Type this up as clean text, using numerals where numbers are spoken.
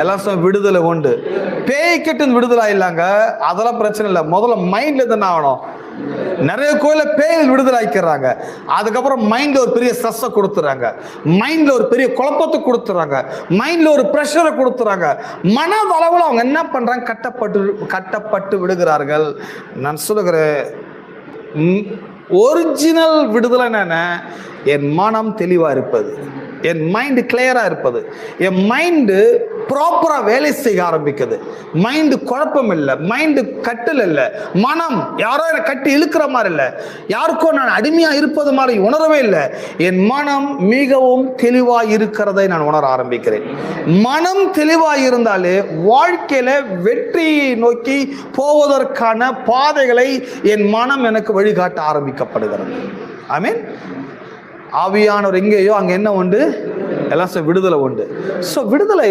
எல்லாம் விடுதலை உண்டு. பேய்கிட்ட விடுதலை இல்லைங்க, அதெல்லாம் பிரச்சனை இல்லை. முதல்ல மைண்ட்ல என்ன ஆகணும்? நிறைய கோயில பேய் விடுதலை ஆக்கிடுறாங்க. அதுக்கப்புறம் மைண்ட்ல ஒரு பெரிய ஸ்ட்ரெஸ்ஸை கொடுத்துறாங்க, மைண்ட்ல ஒரு பெரிய குழப்பத்தை கொடுத்துறாங்க, மைண்ட்ல ஒரு பிரஷரை கொடுத்துறாங்க. மனதளவில் அவங்க என்ன பண்றாங்க? கட்டப்பட்டு விடுகிறார்கள். நான் சொல்லுகிறேன், ஒரிஜினல் விடுதலை என்ன? என் மனம் தெளிவா இருப்பது, என் மைண்ட் கிளியரா இருப்பது, என் மைண்டு ப்ராப்பரா வேலை செய்ய ஆரம்பிக்குது. மைண்டு குழப்பம் இல்லை, மைண்டு கட்டல் இல்லை, மனம் யாரோ என்னை கட்டி இழுக்கிற மாதிரி இல்லை, யாருக்கோ நான் அடிமையா இருப்பது மாதிரி உணரவே இல்லை. என் மனம் மிகவும் தெளிவா இருக்கிறதை நான் உணர ஆரம்பிக்கிறேன். மனம் தெளிவா இருந்தாலே வாழ்க்கையில வெற்றியை நோக்கி போவதற்கான பாதைகளை என் மனம் எனக்கு வழிகாட்ட ஆரம்பிக்கப்படுகிறது. ஆமென். ஆவியானவர் எங்கேயோ அங்க என்ன உண்டு? எல்லாம் விடுதலை உண்டு. சோ விடுதலை